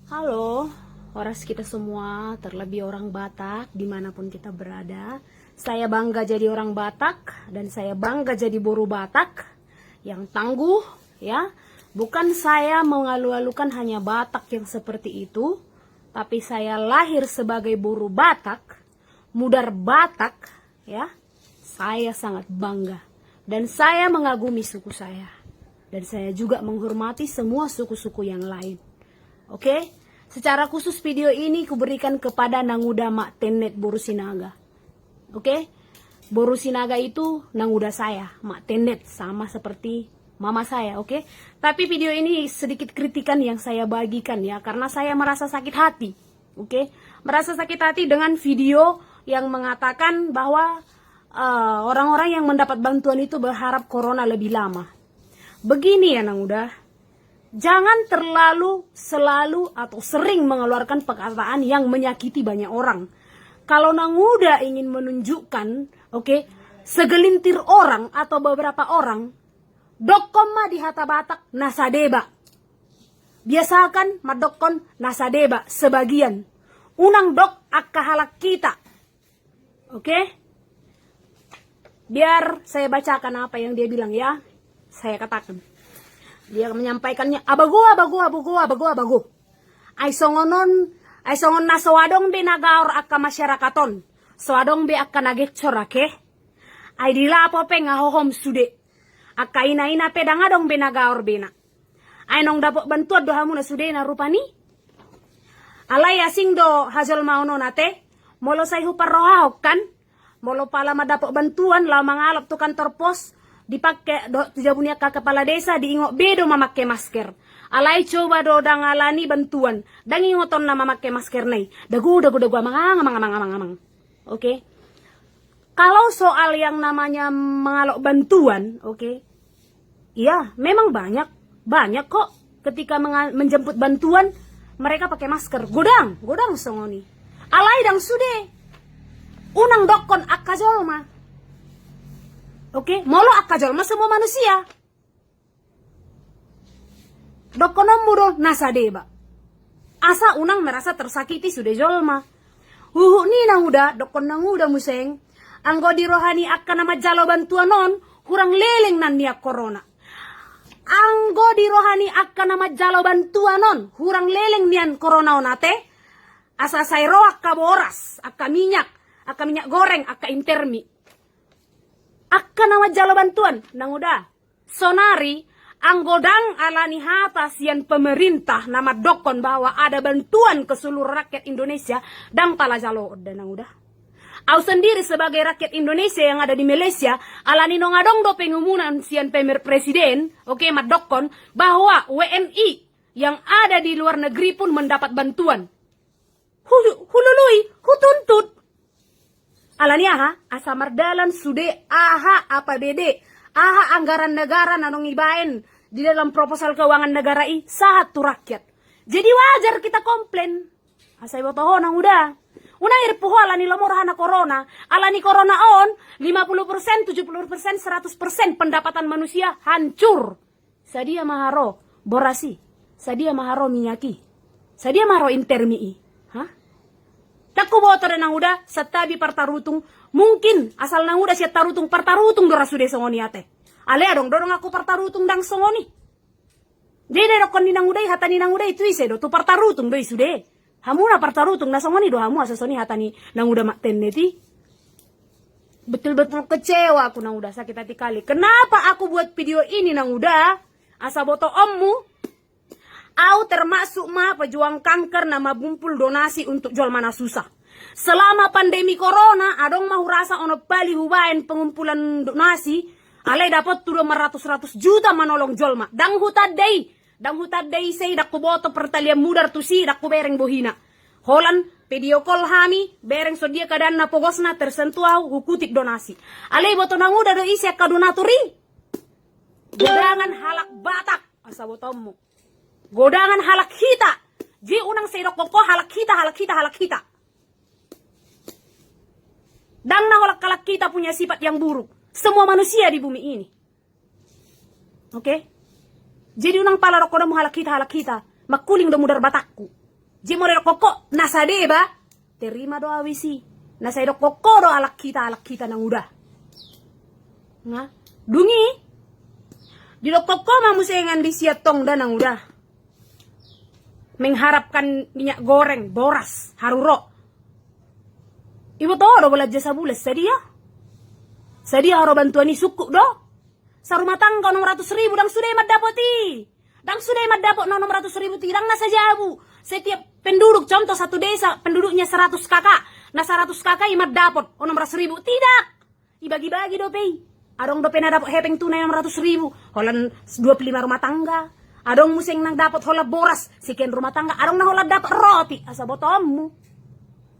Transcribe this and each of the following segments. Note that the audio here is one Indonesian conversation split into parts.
Halo, horas kita semua, terlebih orang Batak, dimanapun kita berada. Saya bangga jadi orang Batak, dan saya bangga jadi buruh Batak yang tangguh, ya. Bukan saya mengalu-alukan hanya Batak yang seperti itu, tapi saya lahir sebagai buruh Batak, mudar Batak, ya. Saya sangat bangga, dan saya mengagumi suku saya. Dan saya juga menghormati semua suku-suku yang lain. Oke, secara khusus video ini kuberikan kepada Nanguda Mak Tenet Boru Sinaga. Oke, Boru Sinaga itu Nanguda saya, Mak Tenet, sama seperti mama saya. Oke, tapi video ini sedikit kritikan yang saya bagikan ya, karena saya merasa sakit hati. Oke, merasa sakit hati dengan video yang mengatakan bahwa orang-orang yang mendapat bantuan itu berharap corona lebih lama. Begini ya Nanguda, jangan terlalu, selalu, atau sering mengeluarkan perkataan yang menyakiti banyak orang. Kalau Nanguda ingin menunjukkan, segelintir orang atau beberapa orang, dokon ma di hata Batak nasadeba. Biasakan madokon nasadeba sebagian. Unang dok akka halak kita. Oke? Biar saya bacakan apa yang dia bilang ya. Saya katakan. Dia menyampaikannya abago. Ay songon na sawadong be nagaor akka masyarakaton. Sawadong be akka nagecor ake. Ay dilapo pe ngahohom sude. Akka ina pe dangadong be nagaor bena. Ay nong dapok bantuan dohamu na sude na rupani. Alay asing do hajol mauno nate. Molo say huparrohahok kan. Molo pala madapok bantuan la mangalap tu kantor pos. Dipakai do tijabunya ke kepala desa diingok bedo memakai masker. Alai coba do dangalani bantuan. Dan ingoton na memakai masker nai. Dagu amang. Oke. Kalau soal yang namanya mengalok bantuan, iya, memang banyak kok ketika menjemput bantuan mereka pakai masker. Godang songoni. Alai dang sude. Unang dokon akajolma. Molo akajolma semua manusia. Dokonom muro nasadeba. Asa unang merasa tersakiti sudah jolma. Ni Nanguda, dokon Nanguda museng. Anggo di rohani akka nama jalo bantuan non, hurang leleng nan niya corona. Anggo di rohani akka nama jalo bantuan non, hurang leleng niyan corona onate. Asa sayro akka boras, akka minyak goreng, akka intermi. Akka nama jalo bantuan, Nanguda. Sonari, anggodang alani hata sian pemerintah nama dokon bahwa ada bantuan ke seluruh rakyat Indonesia dan pala jalo oda Nanguda. Au sendiri sebagai rakyat Indonesia yang ada di Malaysia, alani nongadong do pengumuman sian presiden, madokon, bahwa WNI yang ada di luar negeri pun mendapat bantuan. Hulului, hutuntut. Alani asa mardalan sude aha APBD, aha anggaran negara nanong ibaen di dalam proposal keuangan negara satu rakyat. Jadi wajar kita komplain. Asai botoho Nanguda. Una irpuho alani lomorahana corona, alani corona on 50%, 70%, 100% pendapatan manusia hancur. Sadia maharo borasi, sadia maharo minyaki, sadia maharo intermii. Taku boto dan Nanguda setabi partarutung mungkin asal Nanguda siat tarutung partarutung dora sude songoni ate. Ale dong dorong aku partarutung dang songoni. Dede rokon ni Nanguda hatani Nanguda itu ise do tu partarutung do isude. Hamuna partarutung na songoni do hamu asasoni hatani Nanguda Mak Teneti. Betul-betul kecewa aku Nanguda, sakit hati kali. Kenapa aku buat video ini Nanguda? Asa boto ommu. Au termasuk pejuang kanker nama bumpul donasi untuk jual mana susah. Selama pandemi corona, adong mau rasa ono bali hubain pengumpulan donasi, alai dapat tuh 200 juta manolong jual ma. Dang hutad day say dak boto pertalian mudar tusi dak bereng bohina. Holan video call hami bereng sodia kadan na pogosna tersentuh hukutik donasi. Alai boto Nanguda do isi ka donaturi. Godangan halak Batak asa botommu. Godangan halak kita. Ji unang sedok koko halak kita. Dan halak kita punya sifat yang buruk. Semua manusia di bumi ini. Jadi unang pala rokodamu halak kita. Makuling do mudar Batakku. Jimo do koko nasadeba. Terima doa wisi. Nasay do koko do alak kita nang udah. Nga, dungi. Di do koko mamusengan di siatong dan nang udah. Mengharapkan minyak goreng, boras, haruro. Ibu tahu do bola jasa bulas sedia. Sedia haro bantuan ni suku do. Sa rumah tangga 600.000 dang sudah madapoti. Dang sudah madapot 600.000 tidang nasa jabu. Setiap penduduk contoh satu desa penduduknya 100 kakak. Nah 100 kakak imat dapot 600.000 tidak. Ibagi-bagi do pei. Adong do pena dapot hepeng tunai 600.000. Holan 25 rumah tangga. Adong museng nang dapot hola boras sekian rumah tangga. Adong na hola dapot roti asa botommu.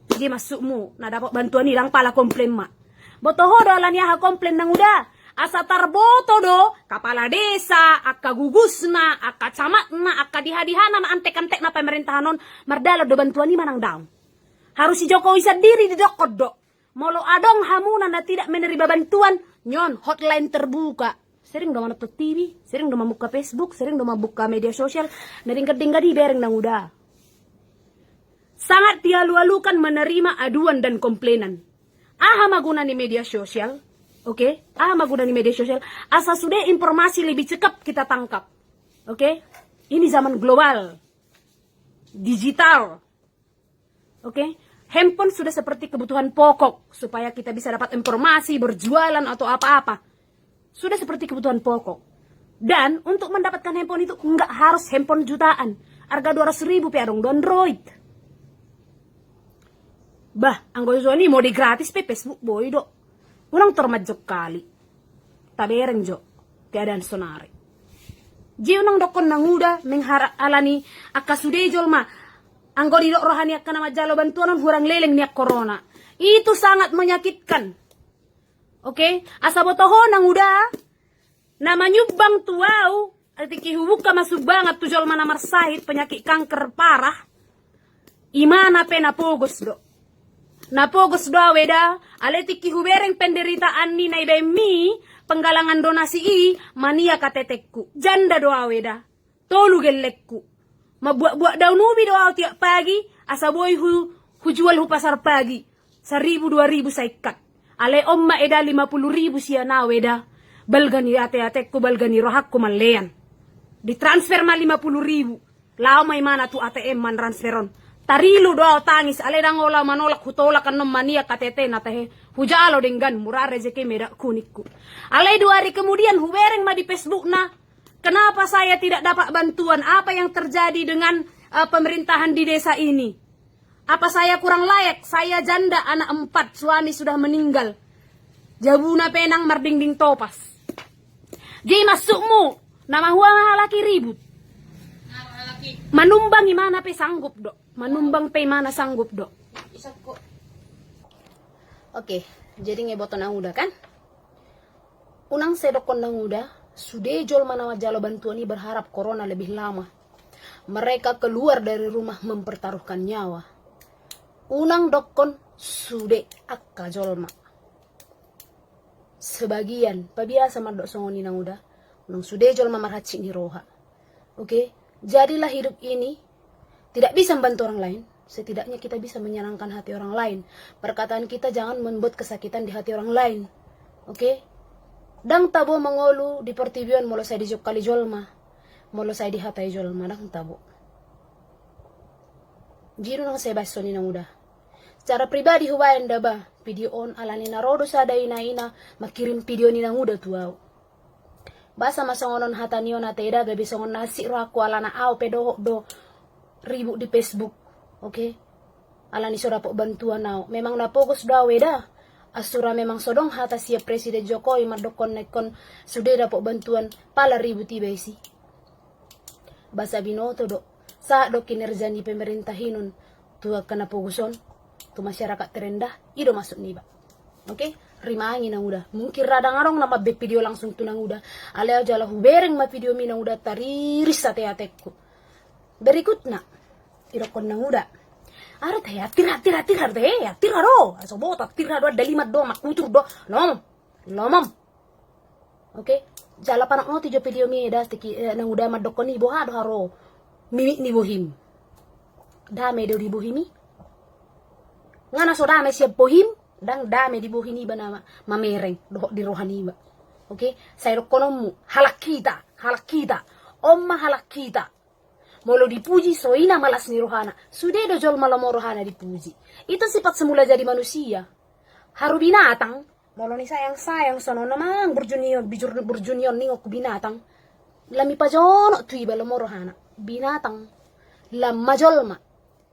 Jadi masukmu na dapat bantuan ilang pala komplain mak. Boto hodo alanya ha komplain nang udah. Asa tarboto do kepala desa, akka gugusna, akka camatna, akka dihadihanan antek-antek na pemerintahanon mardalo do bantuan ni manang daw. Harus si Jokowi sendiri didokot do. Molo adong hamunan na tidak menerima bantuan, nyon hotline terbuka. Sering do manonton TV, sering do mabuka Facebook, sering do mabuka media sosial, naringkat-tingkat di bereng nang udah. Sangat dialu-alukan menerima aduan dan komplainan. Aha maguna ni media sosial, oke? Aha maguna ni media sosial. Asal sudah informasi lebih cepat kita tangkap, oke? Ini zaman global, digital, oke? Handphone sudah seperti kebutuhan pokok supaya kita bisa dapat informasi, berjualan atau apa-apa. Sudah seperti kebutuhan pokok. Dan untuk mendapatkan handphone itu nggak harus handphone jutaan. Harga 200.000 pe adong do Android. Bah, anggo so ni mau di gratis pe Facebook boy do. Ulang termajok kali. Tabereng jo. Keadaan sonare. Ji unang dokon nanguda mengharap alani akasude jolma. Anggo di dok rohani akan nama jalo bantuan hurang leleng niak corona. Itu sangat menyakitkan. Oke, asa botoho nanguda. Nama nyubang tuau. Arti hubuka masuk banget tu jolma namar sahid penyakit kanker parah. Imana pe napogos do. Napogos doa weda, aletiki hubereng penderitaan ni na mi penggalangan donasi i, mania katetekku, janda doa weda, tolu gelekku, mabuak-buak daun ubi doa tiap pagi, asa boy hu jual hu pasar pagi, 1.000-2.000 saikat, ale omma eda 50.000 sia na weda, balgani ate-atekku balgani rohakku malean, ditransfer ma 50.000, lao may mana tu ATM man transferon, tarilu doa tangis ale dang ola manolak hutola kan mania katete na teh hujalo dengan murah rezeki medak kunikku. Ale 2 hari kemudian hubereng ma di Facebook na kenapa saya tidak dapat bantuan, apa yang terjadi dengan pemerintahan di desa ini, apa saya kurang layak, saya janda anak 4 suami sudah meninggal jabuna penang mardingding topas jadi masukmu nama huang laki ribut manumbang gimana pe sanggup do. Manumbang pe mana sanggup do. Oke, jadi ngeboton ang udah kan? Unang sedokon nang udah, sudah jol mana jalo bantuan ini berharap corona lebih lama. Mereka keluar dari rumah mempertaruhkan nyawa. Unang dokon sudah akka jolma. Sebagian, pabiasa mardok songoni nang udah, unang sudah jolma marhaci ni roha. Oke, jadilah hidup ini tidak bisa membantu orang lain, setidaknya kita bisa menyenangkan hati orang lain. Perkataan kita jangan membuat kesakitan di hati orang lain. Oke? Dang tabo mengolu di pertibian molo saya dijok kali jolma. Molo saya dihatai jolma dang tabo. Jiru nang saya basoni nang udah. Secara pribadi huwayan daba video on alani narodo sada ina makirim video ni nang udah tuau. Basa masongonon hatanion ateda gabi songon nasi ro aku alana au pedo do ribu di Facebook, oke? Alani sudah po bantuan nao. Memang napogos daw weda. Asura memang sodong hata siya Presiden Jokowi mardokon nekon sudah dapat bantuan pala ribu tiba isi. Basa binoto do. Sa do kinerja ni pemerintah hinun tuwa kana poguson tu masyarakat terendah ido masuk niba. Oke? Rimaangin nang udah. Mungkin radang arong nama be video langsung tunang udah. Aleo jala hubereng ma video minang udah tariris ate-atekku. Berikutnya, irokon nang uda. Ara teh tira teh ya tira do. Aso bota tira do dalimat do makutur do. Lomom. Oke, jala panak no tijo video mi da tiki nang uda madokoni bo ha do haro. Mimi ni bohim. dame do di buhini. Ngana so dame siap pohim, dang dame di buhini bana mamereng do di rohani ba. Oke, saya rokonomu halak kita, omma halak kita. Molo dipuji soina malas ni rohana. Sudah do jol malamo rohana dipuji. Itu sifat semula jadi manusia. Haru binatang, molo ni sayang sono namang berjunion ningok binatang. Lami pajono tui balamo rohana. Binatang lamma jolma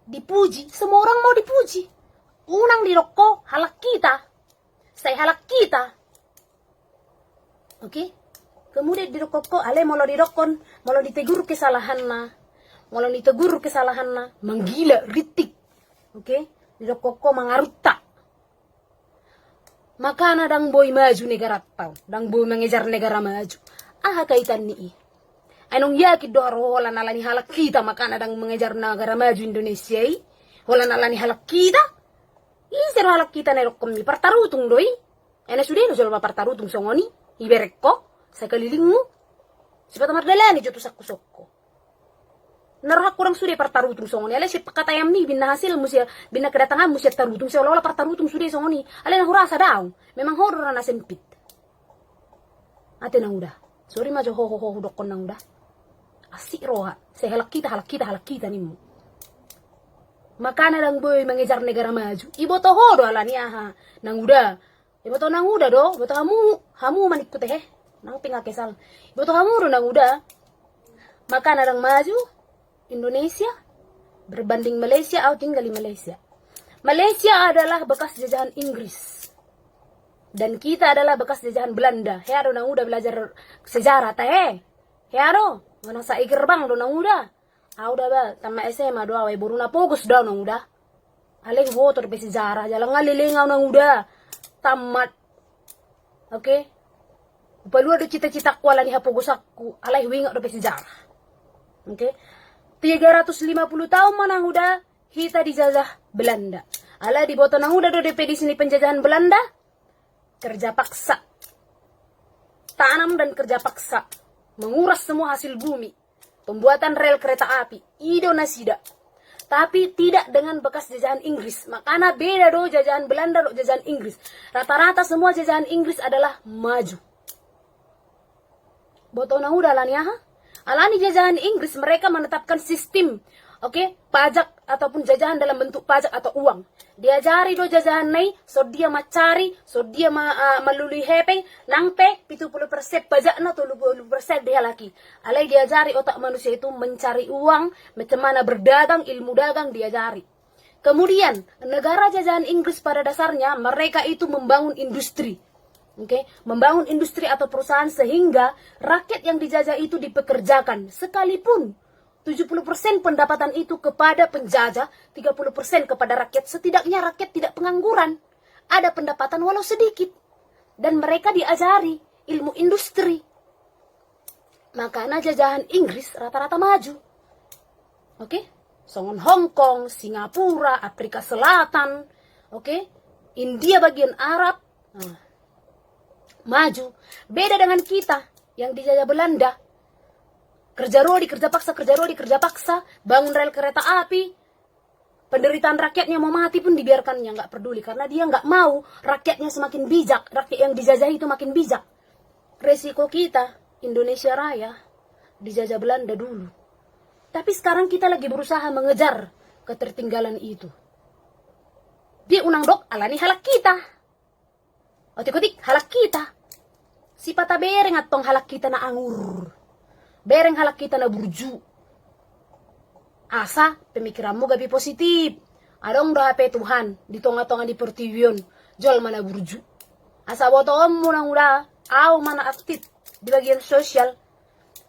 dipuji, semua orang mau dipuji. Unang diroko halak kita. Saya halak kita. Oke? Kemudian dirokok ale molo dirokon, molo ditegur kesalahanna. Molo ditegur kesalahanna, menggila, ritik. Oke? Dirokok mangaruta. Makana dang boy maju negara tau, dang boy mengejar negara maju. Kaitan ni. Anong yakid do hola nalani halak kita makana dang mengejar negara maju Indonesia. Hola nalani halak kita. Isero halak kita nerokom ni partarutung doi. Ena sudah no jolma partarutung songoni. Iberekko sa kalilingmu. Sipat mardalani joto sakko-sokko. Narhak kurang sudah partarutung songoni. Ale si pakatayam ni binna hasil musia binna kedatangan musia tarutung seolah-olah partarutung sudah songoni. Ale na hurasa daw. Memang horor na sempit. Ate na udah. Sorry majo ho dokon na udah. Asik roha. Saya halak kita nimu. Makana lang boy mengejar negara maju. Ibo to hodo alani aha. Nang udah. Ibo to nang udah do. Ibo to hamu manikku teh. Nang pinga kesal. Ibo to hamu do nang udah. Makana lang maju Indonesia berbanding Malaysia atau tinggal di Malaysia. Malaysia adalah bekas jajahan Inggris. Dan kita adalah bekas jajahan Belanda. Heado nang udah belajar sejarah teh. Heado. Mana sa gerbang do nang udah. Udah ba, tama SMA doa way buruna fokus daw nang udah. Alay motor pe sejarah, jalang ngalilingaw nang udah. Tamat. Oke? Upalua do cita-cita ko ala ni hapugos aku, alay winga do pe sejarah. Oke? 350 tahun manang udah kita dijajah Belanda. Alay di boto nang udah do DP di sini penjajahan Belanda. Kerja paksa. Tanam dan kerja paksa. Menguras semua hasil bumi. Pembuatan rel kereta api, Indonesia. Tapi tidak dengan bekas jajahan Inggris. Makanya beda do jajahan Belanda do jajahan Inggris. Rata-rata semua jajahan Inggris adalah maju. Botona udah alani aha? Alani jajahan Inggris mereka menetapkan sistem, oke, pajak ataupun jajahan dalam bentuk pajak atau uang. Diajari do jajahan nai, so dia macari, so dia malului hepeng, nangpe 70% pajak na 30% dia laki. Alai diajari otak manusia itu mencari uang, macam mana berdagang, ilmu dagang diajari. Kemudian negara jajahan Inggris pada dasarnya mereka itu membangun industri. Oke, membangun industri atau perusahaan sehingga rakyat yang dijajah itu dipekerjakan sekalipun 70% pendapatan itu kepada penjajah, 30% kepada rakyat. Setidaknya rakyat tidak pengangguran. Ada pendapatan walau sedikit. Dan mereka diajari ilmu industri. Makanya jajahan Inggris rata-rata maju. Oke? Songon Hong Kong, Singapura, Afrika Selatan. Oke? India bagian Arab. Maju. Beda dengan kita yang dijajah Belanda. Kerja rodi, kerja paksa, bangun rel kereta api. Penderitaan rakyatnya mau mati pun dibiarkannya, nggak peduli. Karena dia nggak mau rakyatnya semakin bijak, rakyat yang dijajah itu makin bijak. Resiko kita, Indonesia Raya, dijajah Belanda dulu. Tapi sekarang kita lagi berusaha mengejar ketertinggalan itu. Dia unang dok, alani halak kita. Otik-otik, halak kita. Si pata bereng atong halak kita na angur. Bereng halak kita na burju. Asa, pemikiranmu gabi positif. Adong doa pe Tuhan, di tonga-tonga di pertiwion. Jol mana burju. Asa botomu nang udah, aw mana aktif di bagian sosial.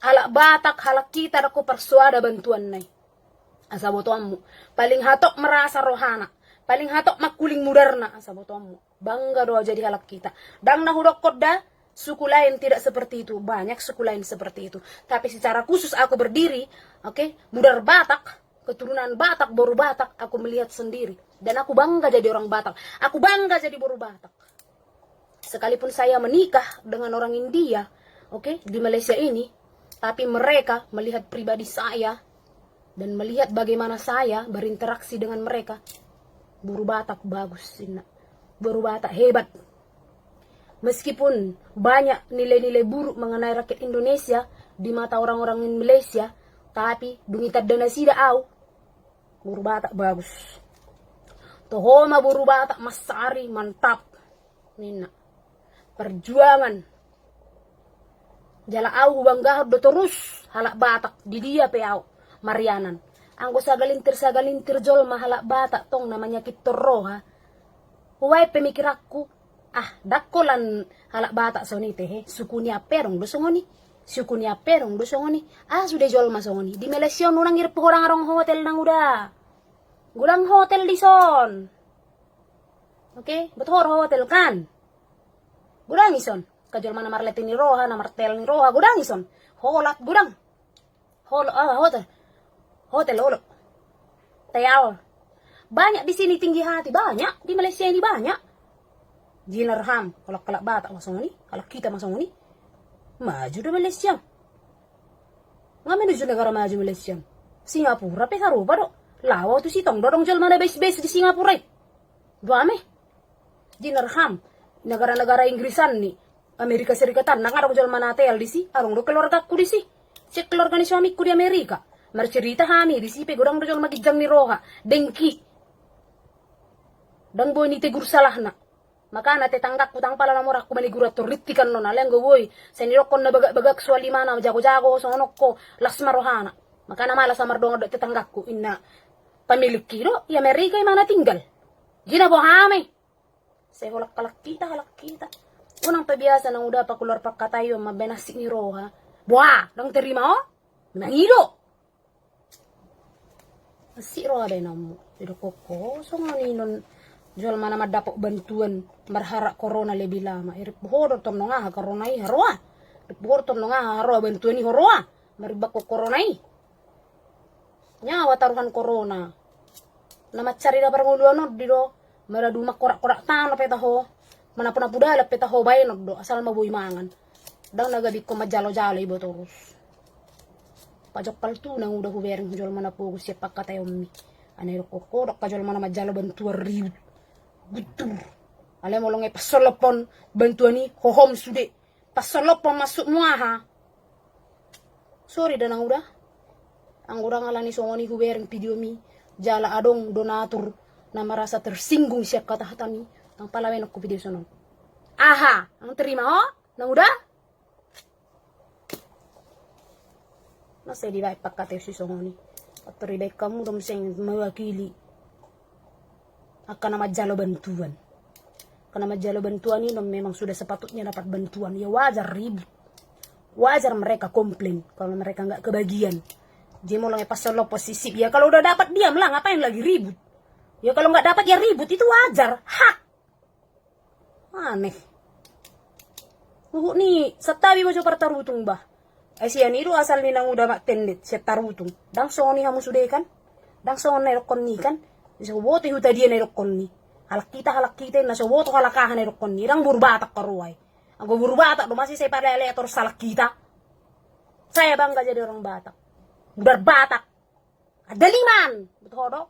Halak Batak, halak kita dako persuada bantuan nai. Asa botomu. Paling hatok merasa rohana. Paling hatok makuling mudarna. Asa botomu. Bangga doa jadi halak kita. Dang nahudok koda. Suku lain tidak seperti itu. Banyak suku lain seperti itu. Tapi secara khusus aku berdiri. Oke. Mudar Batak. Keturunan Batak. Boru Batak. Aku melihat sendiri. Dan aku bangga jadi orang Batak. Aku bangga jadi boru Batak. Sekalipun saya menikah dengan orang India. Oke. Di Malaysia ini. Tapi mereka melihat pribadi saya. dan melihat bagaimana saya berinteraksi dengan mereka. Buru Batak bagus, Buru Batak hebat. Meskipun banyak nilai-nilai buruk mengenai rakyat Indonesia di mata orang-orang Malaysia, tapi dungitad dana sida au. Buru Batak bagus. Tohoma Buru Batak Masari mantap. Nina. Perjuangan. Jala au bangga do terus halak Batak di dia pe au. Marianan. Anggo sagalintir jolma halak Batak tong namanya kitoroha. Huwai pemikir aku. Dakolan halak Batak soni teh, suku ni aperong do songoni. Suku ni aperong do songoni. Sudah jual masongoni. Di Malaysia nurang irip orang-orang hotel nang udah. Gulang hotel di son. Oke, betul hotel kan? Gudang ison. Kajol mana marlet ni roha, na martel ni roha, gudang ison. Holat gudang. Hotel. Hotel olo. Tayal. Banyak di sini tinggi hati, banyak di Malaysia ini banyak. Jinarham, kalau kalak Batak masang ini, kalau kita masang ini, maju di Malaysia. Nggak menuju negara maju Malaysia. Singapura pe harupa do. Lawa tu si tong dodong jual mana base di Singapura. Dua me. Jinarham, negara-negara Inggrisan nih, Amerika Serikatan, nang ada jual mana tel di si, arong do keluarga ku di si. Cek keluarga ni suamiku di Amerika. Mercerita hami di si pe godang do jual magijang ni roha, dengki. Dang boy ni tegur salah na. Maka na tetanggak kutang pala namor aku manigurat turitikan no naleng go boy senirokon na bagak suali mana jago-jago sonokko lasma rohana. Maka na mala samar dong do tetanggakku inna pemilik kiro ya Amerika mana tinggal. Jina bohame. Saya halak kita. Unang pabiasa nang udah pa keluar pakatayo mabenasi ni roha. Buah, nang terima oh. Nangido. Si roha dai namu. Pero koko so non jual mana dapat bantuan marharak corona lebih lama. Irip bohor ton nga corona i haroa. Irip bohor ton nga haroa bantuan i haroa. Maribak ko corona i. Nyawa taruhan corona. Nama cari da paranguluan di do. Maradu makorak-korak tan peta ho. Mana pudala peta ho bayin do asal mabuy mangan. Dang nagabi ko majalo-jalo ibo terus. Pajok paltu nang udah hubereng jual mana po siap pakatayo mi. Anay ko dok ka jual mana majalo bantuan ribut. Betul. Alam mo lang pasolopon bantuan ni hohom sude. Pasolopon masuk muaha. Sorry dan udah. Ang urang alani songoni hubereng video mi. Jala adong donatur na merasa tersinggung siap kata hatami. Ang palawen ako video sonon. Ang terima oh. Nang udah. Nasa di baik pakate si songoni. Pateribay kamu dong sing mewakili. Akan nama jalo bantuan. Karena majalo bantuan ini memang sudah sepatutnya dapat bantuan. Ya wajar ribut. Wajar mereka komplain kalau mereka nggak kebagian. Dia mau pas solo posisi. Ya kalau udah dapat diam lah, ngapain lagi ribut. Ya kalau nggak dapat ya ribut, itu wajar. Hak. Aneh. Nih, setabi mo coba tarutung bah. Siyan itu asal ninang udah mak tendit, siya tarutung. Dang soni hamu sudah kan? Dang soni rokon ni kan? So woto huta dia nerokon ni. Halak kita na so woto halakahan nerokon ni. Dang Buru Batak karuay. Ang Buru Batak do masih saya pada eletor salak kita. Saya bangga jadi orang Batak. Budar Batak. Adaliman. Betul do?